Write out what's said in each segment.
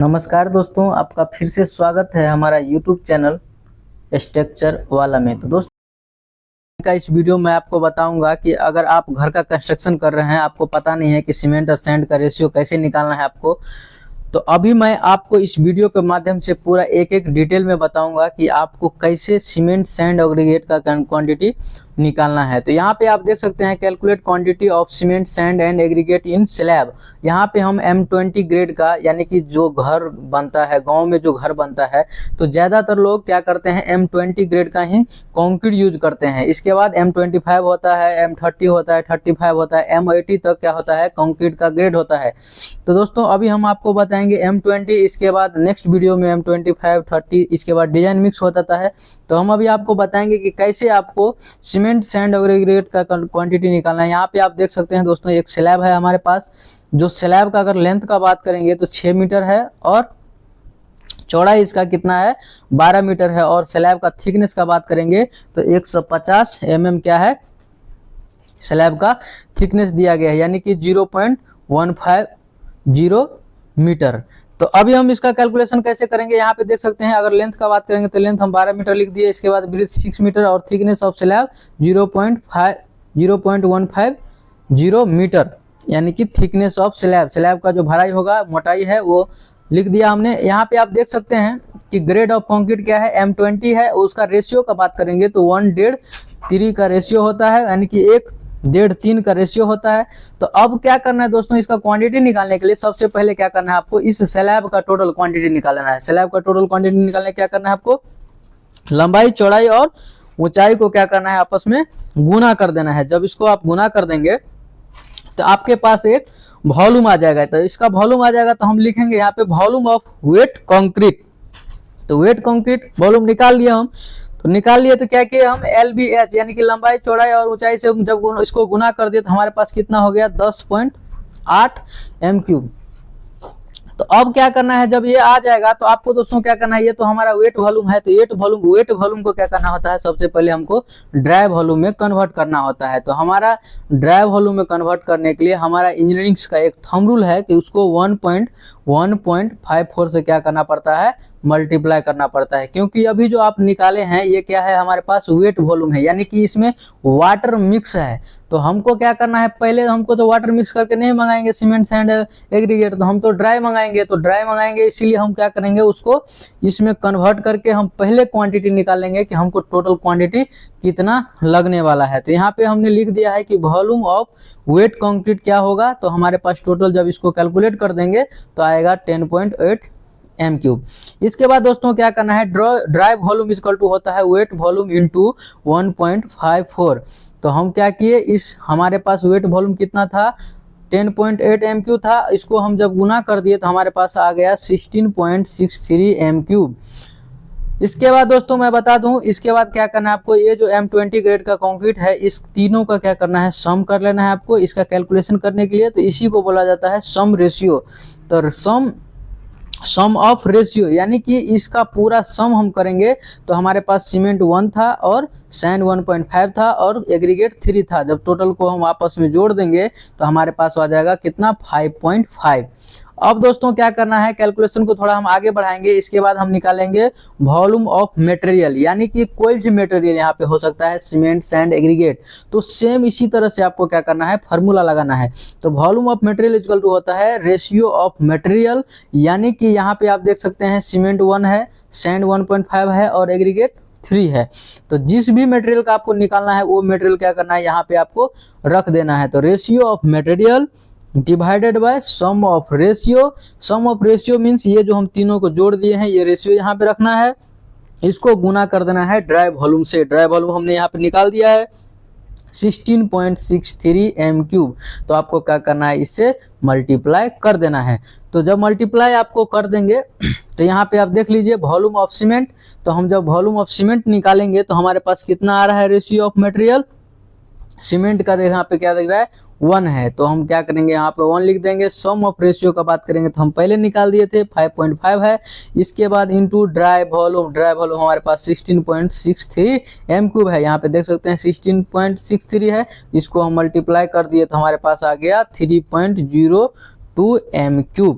नमस्कार दोस्तों, आपका फिर से स्वागत है हमारा YouTube चैनल स्ट्रक्चर वाला में। तो दोस्तों का इस वीडियो में आपको बताऊंगा कि अगर आप घर का कंस्ट्रक्शन कर रहे हैं, आपको पता नहीं है कि सीमेंट और सैंड का रेशियो कैसे निकालना है आपको, तो अभी मैं आपको इस वीडियो के माध्यम से पूरा एक एक डिटेल में बताऊंगा कि आपको कैसे सीमेंट सैंड एग्रीगेट का क्वांटिटी निकालना है। तो यहाँ पे आप देख सकते हैं calculate quantity of cement sand and aggregate in slab. यहाँ पे हम M20 ग्रेड का, यानी कि जो घर बनता है गांव में, जो घर बनता है, तो ज़्यादातर लोग क्या करते हैं M20 ग्रेड का ही कंक्रीट यूज करते हैं। इसके बाद M25 होता है, M30 होता है, 35 होता है, M80 तक क्या होता है, कंक्रीट का ग्रेड होता है। तो दोस्तों अभी हम आपको बताएंगे M20, इसके बाद नेक्स्ट वीडियो में M25, 30, इसके बाद डिजाइन मिक्स होता है। तो हम अभी आपको बताएंगे कि कैसे आपको सीमेंट सैंड एग्रीगेट का क्वांटिटी निकालना है। यहाँ पे आप देख सकते हैं दोस्तों, एक स्लैब है हमारे पास। जो स्लैब का अगर लेंथ का बात करेंगे तो 6 मीटर है और चौड़ाई इसका कितना है, 12 मीटर है। और स्लैब का थिकनेस का बात करेंगे तो 150 mm क्या है, स्लैब का थिकनेस दिया गया है, यानी कि 0.150 मीटर। तो अभी हम इसका कैलकुलेशन कैसे करेंगे, यहाँ पे देख सकते हैं। अगर लेंथ का बात करेंगे तो लेंथ हम 12 मीटर लिख दिए, इसके बाद ब्रीथ 6 मीटर और थिकनेस ऑफ स्लैब 0.150 मीटर, यानी कि थिकनेस ऑफ स्लैब। स्लैब का जो भराई होगा, मोटाई है, वो लिख दिया हमने। यहाँ पे आप देख सकते हैं कि ग्रेड ऑफ कंक्रीट क्या है, M20 है। उसका रेशियो का बात करेंगे तो 1:3 का रेशियो होता है, यानी कि 1:3 का रेशियो होता है। तो अब क्या करना है दोस्तों, इसका क्वांटिटी निकालने के लिए सबसे पहले क्या करना है आपको, इस स्लैब का टोटल क्वांटिटी निकालना है। स्लैब का टोटल क्वांटिटी निकालने क्या करना है आपको, लंबाई, चौड़ाई और ऊंचाई को क्या करना है, आपस में गुना कर देना है। जब इसको आप गुना कर देंगे तो आपके पास एक वॉल्यूम आ जाएगा। तो इसका वॉल्यूम आ जाएगा तो हम लिखेंगे यहाँ पे वॉल्यूम ऑफ वेट कंक्रीट। तो वेट कंक्रीट वॉल्यूम निकाल लिया हम। तो निकाल लिए तो क्या किया हम, LBH यानी कि लंबाई, चौड़ाई और ऊंचाई से जब इसको गुना कर दिए तो हमारे पास कितना हो गया, 10.8 m3। तो अब क्या करना है, जब ये आ जाएगा तो आपको दोस्तों क्या करना है, ये तो हमारा वेट वॉल्यूम है। तो वेट वॉल्यूम को क्या करना होता है, सबसे पहले हमको ड्राई वॉल्यूम में कन्वर्ट करना होता है। तो हमारा ड्राई वॉल्यूम में कन्वर्ट करने के लिए हमारा इंजीनियरिंग का एक थंब रूल है कि उसको 1.54 से क्या करना पड़ता है, मल्टीप्लाई करना पड़ता है। क्योंकि अभी जो आप निकाले हैं ये क्या है, हमारे पास वेट वॉल्यूम है, यानी कि इसमें वाटर मिक्स है। तो हमको क्या करना है, पहले हमको तो वाटर मिक्स करके नहीं मंगाएंगे सीमेंट सैंड एग्रीगेट, तो हम तो ड्राई मंगाएंगे। तो ड्राई मंगाएंगे, इसीलिए हम क्या करेंगे, उसको इसमें कन्वर्ट करके हम पहले क्वांटिटी निकालेंगे कि हमको टोटल क्वांटिटी कितना लगने वाला है। तो यहाँ पे हमने लिख दिया है कि वॉल्यूम ऑफ वेट कंक्रीट क्या होगा। तो हमारे पास टोटल जब इसको कैलकुलेट कर देंगे तो आएगा 10.8 m3। इसके बाद दोस्तों क्या करना है, ड्राई वॉल्यूम इक्वल टू होता है वेट वॉल्यूम इंटू 1.54। तो हम क्या किए, इस हमारे पास वेट वॉल्यूम कितना था, 10.8 m3 था। इसको हम जब गुना कर दिए तो हमारे पास आ गया 16.63 m3। इसके बाद दोस्तों मैं बता दूं, इसके बाद क्या करना है आपको, ये जो M20 ग्रेड का कंक्रीट है, इस तीनों का क्या करना है, सम कर लेना है आपको इसका कैलकुलेशन करने के लिए। तो इसी को बोला जाता है सम रेशियो। तो सम ऑफ रेशियो, यानी कि इसका पूरा सम हम करेंगे तो हमारे पास सीमेंट 1 था और सैंड 1.5 था और एग्रीगेट 3 था। जब टोटल को हम आपस में जोड़ देंगे तो हमारे पास आ जाएगा कितना, 5.5। अब दोस्तों क्या करना है, कैलकुलेशन को थोड़ा हम आगे बढ़ाएंगे। इसके बाद हम निकालेंगे वॉल्यूम ऑफ मटेरियल, यानी कि कोई भी मटेरियल यहाँ पे हो सकता है, सीमेंट सैंड एग्रीगेट। तो सेम इसी तरह से आपको क्या करना है, फार्मूला लगाना है। तो volume of material equal to होता है रेशियो ऑफ मटेरियल, यानी कि यहाँ पे आप देख सकते हैं सीमेंट 1 है, सैंड 1.5 है और एग्रीगेट 3 है। तो जिस भी मटेरियल का आपको निकालना है वो मटेरियल क्या करना है, यहाँ पे आपको रख देना है। तो ratio of material divided by sum of ratio. Sum of ratio means ये जो हम तीनों को जोड़ दिए हैं, ये रेशियो यहाँ पे रखना है, इसको गुना कर देना है ड्राई वॉल्यूम से। ड्राई वॉल्यूम हमने यहाँ पे निकाल दिया है 16.63 m3। तो आपको क्या करना है, इससे मल्टीप्लाई कर देना है। तो जब मल्टीप्लाई आपको कर देंगे तो यहाँ पे आप देख लीजिए वॉल्यूम ऑफ सीमेंट। तो हम जब वॉल्यूम ऑफ सीमेंट निकालेंगे तो हमारे पास कितना आ रहा है, रेशियो ऑफ मटेरियल सीमेंट का यहाँ पे क्या दिख रहा है, 1 है। तो हम क्या करेंगे, यहाँ पे 1 लिख देंगे। सम ऑफ रेशियो का बात करेंगे तो हम पहले निकाल दिए थे, 5.5 है। इसके बाद इंटू ड्राई वॉल्यूम हमारे पास 16.63 m3 है। यहाँ पे देख सकते हैं 16.63 है, इसको हम मल्टीप्लाई कर दिए तो हमारे पास आ गया 3.02 m3।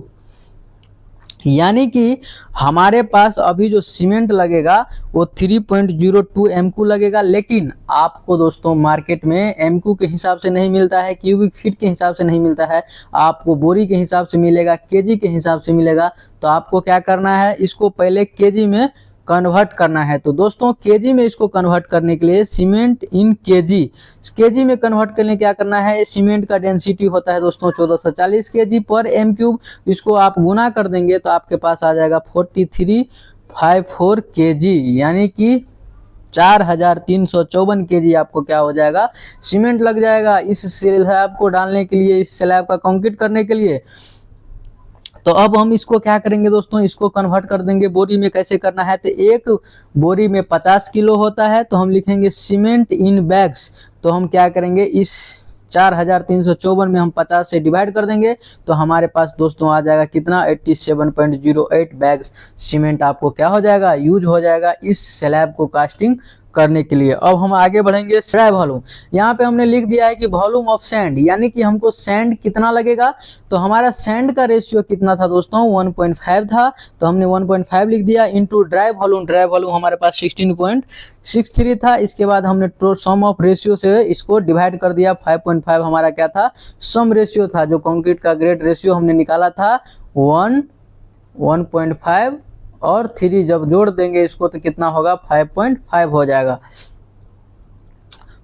यानी कि हमारे पास अभी जो सीमेंट लगेगा वो 3.02 MQ लगेगा, लेकिन आपको दोस्तों मार्केट में MQ के हिसाब से नहीं मिलता है, क्यूबिक फीट के हिसाब से नहीं मिलता है, आपको बोरी के हिसाब से मिलेगा, केजी के हिसाब से मिलेगा। तो आपको क्या करना है, इसको पहले केजी में कन्वर्ट करना है। तो दोस्तों केजी में इसको कन्वर्ट करने के लिए सीमेंट इन केजी में कन्वर्ट करने क्या करना है, सीमेंट का डेंसिटी होता है दोस्तों 1440 केजी पर एम क्यूब। इसको आप गुना कर देंगे तो आपके पास आ जाएगा 4354 केजी, यानी कि 4354 केजी आपको क्या हो जाएगा, सीमेंट लग जाएगा इस स्लैब को डालने के लिए, इस स्लैब का कंक्रीट करने के लिए। तो अब हम इसको क्या करेंगे दोस्तों, इसको कन्वर्ट कर देंगे बोरी में। कैसे करना है, तो एक बोरी में 50 किलो होता है, तो हम लिखेंगे सीमेंट इन बैग्स। तो हम क्या करेंगे, इस 4354 में हम 50 से डिवाइड कर देंगे तो हमारे पास दोस्तों आ जाएगा कितना, 87.08 बैग्स सीमेंट आपको क्या हो जाएगा, यूज हो जाएगा इस स्लैब को कास्टिंग करने के लिए। अब हम आगे बढ़ेंगे ड्राई वॉल्यूम। यहाँ पे हमने लिख दिया है कि वॉल्यूम ऑफ सैंड, यानी कि हमको सैंड कितना लगेगा। तो हमारा सैंड का रेशियो कितना था दोस्तों, 1.5 था, तो हमने 1.5 लिख दिया इंटू ड्राई वॉल्यूम हमारे पास 16.63 था। इसके बाद हमने सम ऑफ रेशियो से इसको डिवाइड कर दिया। 5.5 हमारा क्या था, सम रेशियो था, जो कंक्रीट का ग्रेड रेशियो हमने निकाला था 1.5 और 3 जब जोड़ देंगे इसको तो कितना होगा, 5.5 हो जाएगा।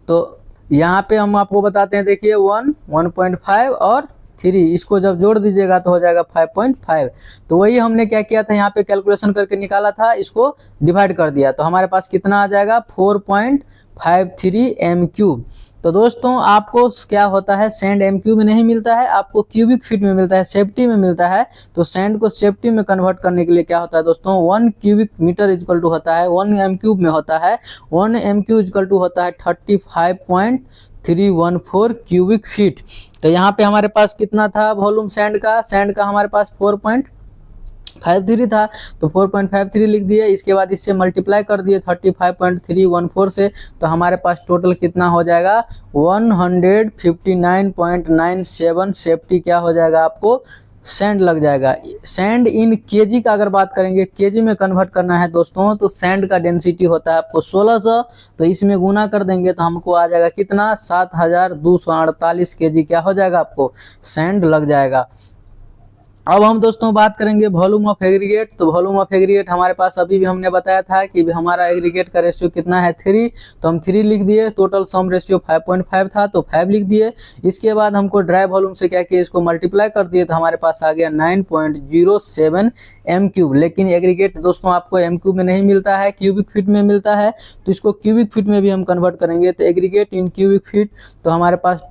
तो यहाँ पे हम आपको बताते हैं, देखिए 1.5 और 3 इसको जब जोड़ दीजिएगा तो हो जाएगा 5.5। तो वही हमने क्या किया था, यहाँ पे कैलकुलेशन करके निकाला था, इसको डिवाइड कर दिया तो हमारे पास कितना आ जाएगा 4.53 M3। तो दोस्तों आपको क्या होता है, सैंड MQ में नहीं मिलता है, आपको क्यूबिक फीट में मिलता है, सेफ्टी में मिलता है। तो सैंड को सेफ्टी में कन्वर्ट करने के लिए क्या होता है दोस्तों, 1 क्यूबिक मीटर इक्वल टू होता है 1 M3 में होता है, 1 M3 इक्वल टू होता है 35.314 क्यूबिक फीट। तो यहाँ पे हमारे पास कितना था वॉल्यूम सैंड का हमारे पास 4.53 था, तो 4.53 लिख दिए। इसके बाद इससे मल्टीप्लाई कर दिए 35.314 से, तो हमारे पास टोटल कितना हो जाएगा 159.97 सेफ्टी क्या हो जाएगा, आपको सैंड लग जाएगा। सैंड इन केजी का अगर बात करेंगे, केजी में कन्वर्ट करना है दोस्तों, तो सैंड का डेंसिटी होता है आपको 1600, तो इसमें गुना कर देंगे तो हमको आ जाएगा कितना, 7248 केजी क्या हो जाएगा, आपको सैंड लग जाएगा। अब हम दोस्तों बात करेंगे वॉल्यूम ऑफ एग्रीगेट। तो वॉल्यूम ऑफ एग्रीगेट हमारे पास अभी भी हमने बताया था कि हमारा एग्रीगेट का रेशियो कितना है 3, तो हम 3 लिख दिए। टोटल सम रेशियो 5.5 था तो 5 लिख दिए। इसके बाद हमको ड्राई वॉल्यूम से क्या किया, इसको मल्टीप्लाई कर दिए तो हमारे पास आ गया 9.07 M3। लेकिन एग्रीगेट दोस्तों आपको MQ में नहीं मिलता है, क्यूबिक फीट में मिलता है, तो इसको क्यूबिक फीट में भी हम कन्वर्ट करेंगे। तो एग्रीगेट इन क्यूबिक फीट तो हमारे पास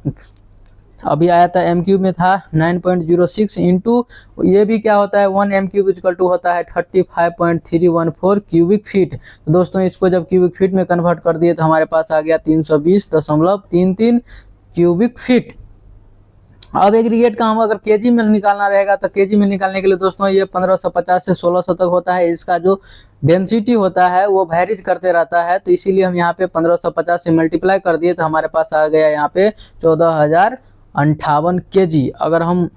अभी आया था MQ में था 9.06 इंटू ये भी क्या होता है 1 M3 इक्वल टू होता है 35.314 क्यूबिक फीट। तो दोस्तों इसको जब क्यूबिक फीट में कन्वर्ट कर दिए तो हमारे पास आ गया 320.33 क्यूबिक फीट। अब एग्रीगेट का हम अगर केजी में निकालना रहेगा तो केजी में निकालने के लिए दोस्तों ये 1550 से 1600 तक होता है। इसका जो डेंसिटी होता है वो वैरीज करते रहता है, तो इसीलिए हम यहाँ पे 1550 से मल्टीप्लाई कर दिए तो हमारे पास आ गया यहाँ पे 14,058 केजी। अगर हम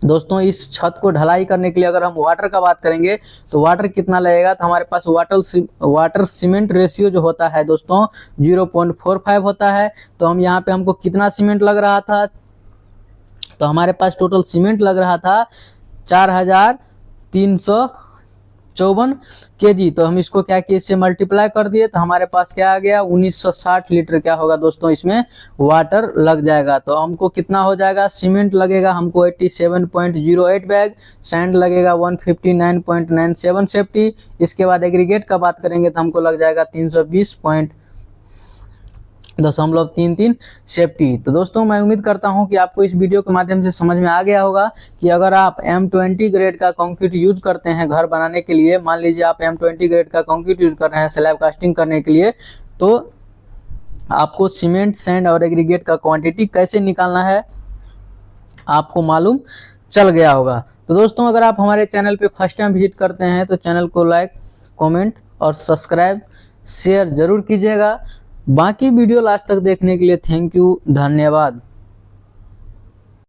दोस्तों इस छत को ढलाई करने के लिए अगर हम वाटर का बात करेंगे तो वाटर कितना लगेगा, तो हमारे पास वाटर सीमेंट रेशियो जो होता है दोस्तों 0.45 होता है। तो हम यहाँ पे हमको कितना सीमेंट लग रहा था, तो हमारे पास टोटल सीमेंट लग रहा था 4354 केजी। तो हम इसको क्या किए, इससे मल्टीप्लाई कर दिए तो हमारे पास क्या आ गया 1960 लीटर क्या होगा दोस्तों इसमें वाटर लग जाएगा। तो हमको कितना हो जाएगा, सीमेंट लगेगा हमको 87.08 बैग, सैंड लगेगा 159.97 सेफ्टी। इसके बाद एग्रीगेट का बात करेंगे तो हमको लग जाएगा 320.33 सेफ्टी। तो दोस्तों मैं उम्मीद करता हूं कि आपको इस वीडियो के माध्यम से समझ में आ गया होगा कि अगर आप M20 ग्रेड का कंक्रीट यूज करते हैं घर बनाने के लिए, मान लीजिए आप M20 ग्रेड का कंक्रीट यूज कर रहे हैं स्लैब कास्टिंग करने के लिए, तो आपको सीमेंट, सैंड और एग्रीगेट का क्वांटिटी कैसे निकालना है आपको मालूम चल गया होगा। तो दोस्तों अगर आप हमारे चैनल पे फर्स्ट टाइम विजिट करते हैं तो चैनल को लाइक, कमेंट और सब्सक्राइब, शेयर जरूर कीजिएगा। बाकी वीडियो लास्ट तक देखने के लिए थैंक यू, धन्यवाद।